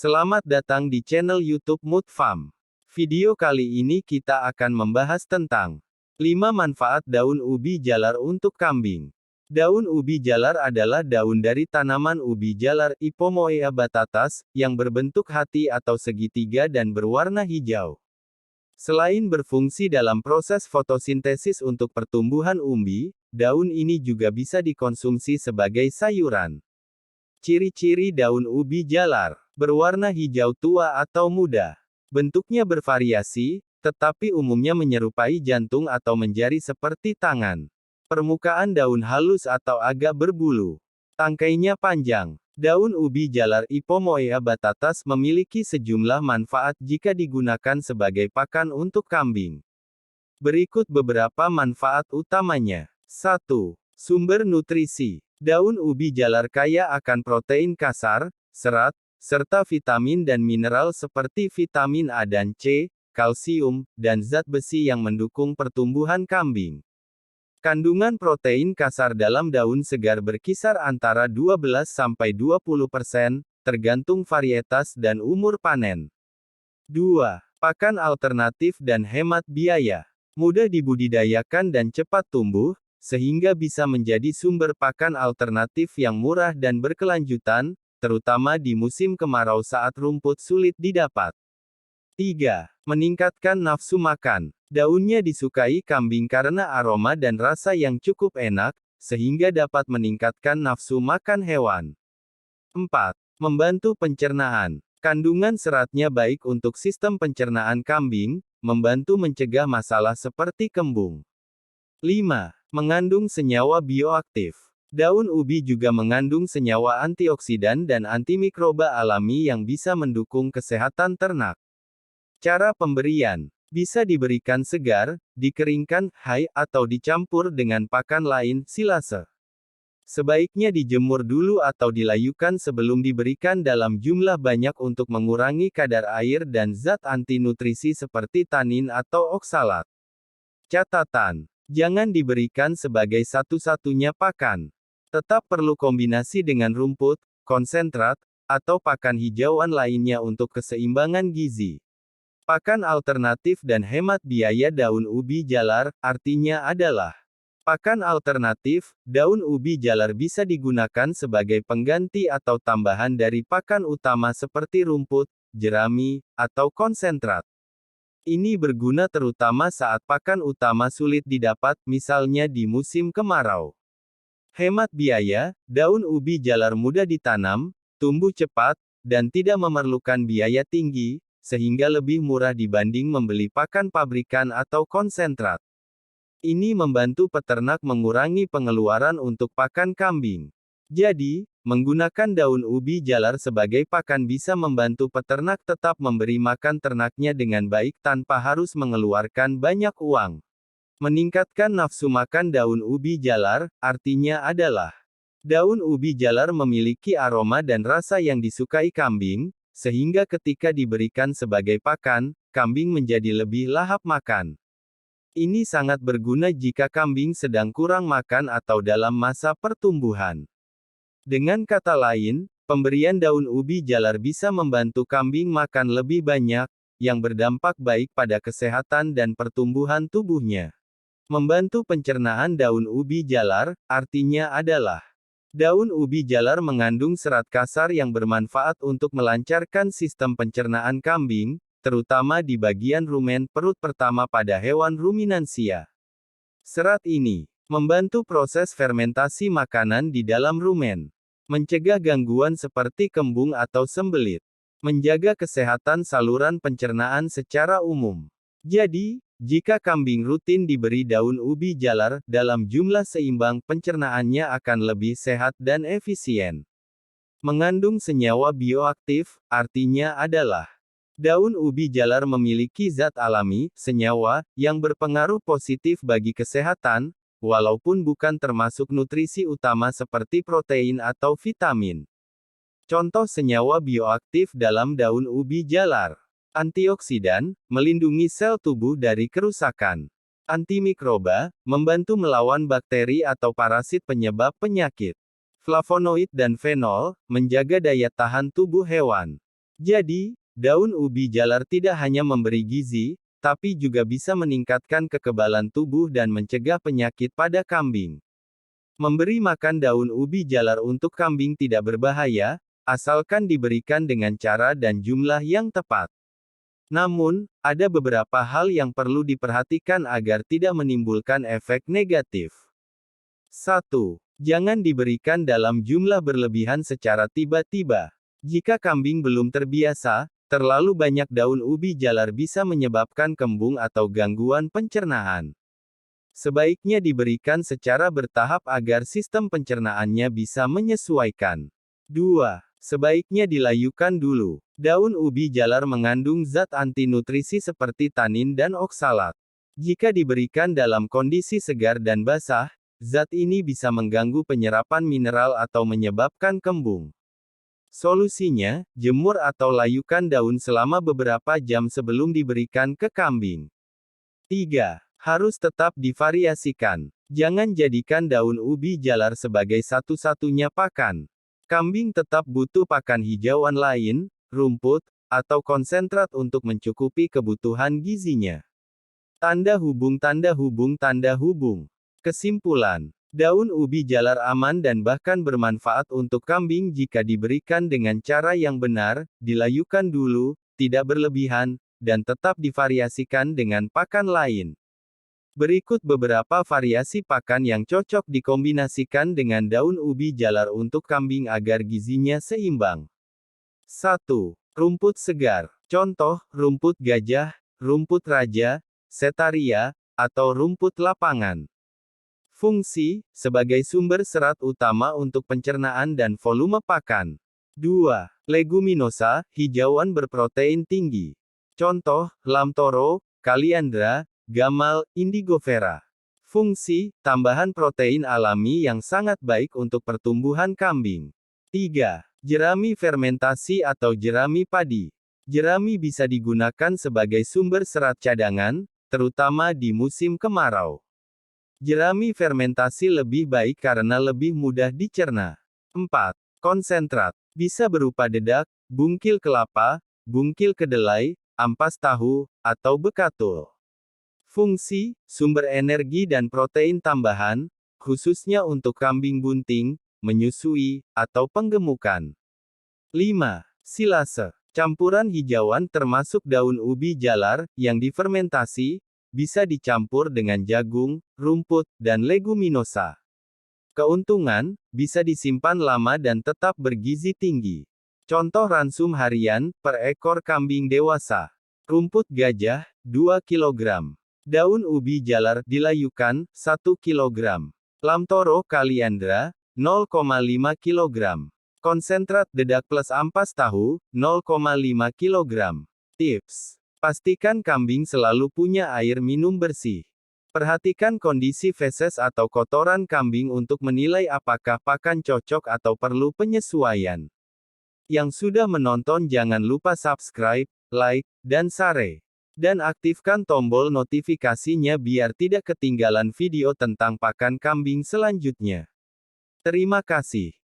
Selamat datang di channel YouTube Mood Farm. Video kali ini kita akan membahas tentang 5 manfaat daun ubi jalar untuk kambing. Daun ubi jalar adalah daun dari tanaman ubi jalar Ipomoea batatas, yang berbentuk hati atau segitiga dan berwarna hijau. Selain berfungsi dalam proses fotosintesis untuk pertumbuhan umbi, daun ini juga bisa dikonsumsi sebagai sayuran. Ciri-ciri daun ubi jalar: berwarna hijau tua atau muda. Bentuknya bervariasi, tetapi umumnya menyerupai jantung atau menjari seperti tangan. Permukaan daun halus atau agak berbulu. Tangkainya panjang. Daun ubi jalar Ipomoea batatas memiliki sejumlah manfaat jika digunakan sebagai pakan untuk kambing. Berikut beberapa manfaat utamanya. 1. Sumber nutrisi. Daun ubi jalar kaya akan protein kasar, serat, serta vitamin dan mineral seperti vitamin A dan C, kalsium, dan zat besi yang mendukung pertumbuhan kambing. Kandungan protein kasar dalam daun segar berkisar antara 12–20%, tergantung varietas dan umur panen. 2. Pakan alternatif dan hemat biaya. Mudah dibudidayakan dan cepat tumbuh, sehingga bisa menjadi sumber pakan alternatif yang murah dan berkelanjutan, terutama di musim kemarau saat rumput sulit didapat. 3. Meningkatkan nafsu makan. Daunnya disukai kambing karena aroma dan rasa yang cukup enak, sehingga dapat meningkatkan nafsu makan hewan. 4. Membantu pencernaan. Kandungan seratnya baik untuk sistem pencernaan kambing, membantu mencegah masalah seperti kembung. 5. Mengandung senyawa bioaktif. Daun ubi juga mengandung senyawa antioksidan dan antimikroba alami yang bisa mendukung kesehatan ternak. Cara pemberian: bisa diberikan segar, dikeringkan, atau dicampur dengan pakan lain, silase. Sebaiknya dijemur dulu atau dilayukan sebelum diberikan dalam jumlah banyak untuk mengurangi kadar air dan zat anti-nutrisi seperti tanin atau oksalat. Catatan: jangan diberikan sebagai satu-satunya pakan. Tetap perlu kombinasi dengan rumput, konsentrat, atau pakan hijauan lainnya untuk keseimbangan gizi. Pakan alternatif dan hemat biaya daun ubi jalar, artinya adalah: pakan alternatif, daun ubi jalar bisa digunakan sebagai pengganti atau tambahan dari pakan utama seperti rumput, jerami, atau konsentrat. Ini berguna terutama saat pakan utama sulit didapat, misalnya di musim kemarau. Hemat biaya, daun ubi jalar mudah ditanam, tumbuh cepat, dan tidak memerlukan biaya tinggi, sehingga lebih murah dibanding membeli pakan pabrikan atau konsentrat. Ini membantu peternak mengurangi pengeluaran untuk pakan kambing. Jadi, menggunakan daun ubi jalar sebagai pakan bisa membantu peternak tetap memberi makan ternaknya dengan baik tanpa harus mengeluarkan banyak uang. Meningkatkan nafsu makan daun ubi jalar, artinya adalah: daun ubi jalar memiliki aroma dan rasa yang disukai kambing, sehingga ketika diberikan sebagai pakan, kambing menjadi lebih lahap makan. Ini sangat berguna jika kambing sedang kurang makan atau dalam masa pertumbuhan. Dengan kata lain, pemberian daun ubi jalar bisa membantu kambing makan lebih banyak, yang berdampak baik pada kesehatan dan pertumbuhan tubuhnya. Membantu pencernaan daun ubi jalar, artinya adalah: daun ubi jalar mengandung serat kasar yang bermanfaat untuk melancarkan sistem pencernaan kambing, terutama di bagian rumen perut pertama pada hewan ruminansia. Serat ini membantu proses fermentasi makanan di dalam rumen, mencegah gangguan seperti kembung atau sembelit, menjaga kesehatan saluran pencernaan secara umum. Jadi, jika kambing rutin diberi daun ubi jalar, dalam jumlah seimbang, pencernaannya akan lebih sehat dan efisien. Mengandung senyawa bioaktif, artinya adalah: daun ubi jalar memiliki zat alami, senyawa, yang berpengaruh positif bagi kesehatan, walaupun bukan termasuk nutrisi utama seperti protein atau vitamin. Contoh senyawa bioaktif dalam daun ubi jalar: antioksidan, melindungi sel tubuh dari kerusakan; antimikroba, membantu melawan bakteri atau parasit penyebab penyakit; flavonoid dan fenol, menjaga daya tahan tubuh hewan; Jadi, daun ubi jalar tidak hanya memberi gizi, tapi juga bisa meningkatkan kekebalan tubuh dan mencegah penyakit pada kambing. Memberi makan daun ubi jalar untuk kambing tidak berbahaya, asalkan diberikan dengan cara dan jumlah yang tepat. Namun, ada beberapa hal yang perlu diperhatikan agar tidak menimbulkan efek negatif. 1. Jangan diberikan dalam jumlah berlebihan secara tiba-tiba. Jika kambing belum terbiasa, terlalu banyak daun ubi jalar bisa menyebabkan kembung atau gangguan pencernaan. Sebaiknya diberikan secara bertahap agar sistem pencernaannya bisa menyesuaikan. 2. Sebaiknya dilayukan dulu. Daun ubi jalar mengandung zat anti-nutrisi seperti tanin dan oksalat. Jika diberikan dalam kondisi segar dan basah, zat ini bisa mengganggu penyerapan mineral atau menyebabkan kembung. Solusinya, jemur atau layukan daun selama beberapa jam sebelum diberikan ke kambing. 3. Harus tetap divariasikan. Jangan jadikan daun ubi jalar sebagai satu-satunya pakan. Kambing tetap butuh pakan hijauan lain, rumput, atau konsentrat untuk mencukupi kebutuhan gizinya. Tanda hubung. Kesimpulan. Daun ubi jalar aman dan bahkan bermanfaat untuk kambing jika diberikan dengan cara yang benar, dilayukan dulu, tidak berlebihan, dan tetap divariasikan dengan pakan lain. Berikut beberapa variasi pakan yang cocok dikombinasikan dengan daun ubi jalar untuk kambing agar gizinya seimbang. 1. Rumput segar. Contoh, rumput gajah, rumput raja, setaria, atau rumput lapangan. Fungsi, sebagai sumber serat utama untuk pencernaan dan volume pakan. 2. Leguminosa, hijauan berprotein tinggi. Contoh, lamtoro, kaliandra, gamal, indigofera. Fungsi, tambahan protein alami yang sangat baik untuk pertumbuhan kambing. 3. Jerami fermentasi atau jerami padi. Jerami bisa digunakan sebagai sumber serat cadangan, terutama di musim kemarau. Jerami fermentasi lebih baik karena lebih mudah dicerna. 4. Konsentrat. Bisa berupa dedak, bungkil kelapa, bungkil kedelai, ampas tahu, atau bekatul. Fungsi, sumber energi dan protein tambahan, khususnya untuk kambing bunting, menyusui, atau penggemukan. 5. Silase. Campuran hijauan termasuk daun ubi jalar, yang difermentasi, bisa dicampur dengan jagung, rumput, dan leguminosa. Keuntungan, bisa disimpan lama dan tetap bergizi tinggi. Contoh ransum harian, per ekor kambing dewasa. Rumput gajah, 2 kg. Daun ubi jalar, dilayukan, 1 kg. Lamtoro kaliandra, 0,5 kg. Konsentrat dedak plus ampas tahu, 0,5 kg. Tips. Pastikan kambing selalu punya air minum bersih. Perhatikan kondisi feses atau kotoran kambing untuk menilai apakah pakan cocok atau perlu penyesuaian. Yang sudah menonton jangan lupa subscribe, like, dan share. Dan aktifkan tombol notifikasinya biar tidak ketinggalan video tentang pakan kambing selanjutnya. Terima kasih.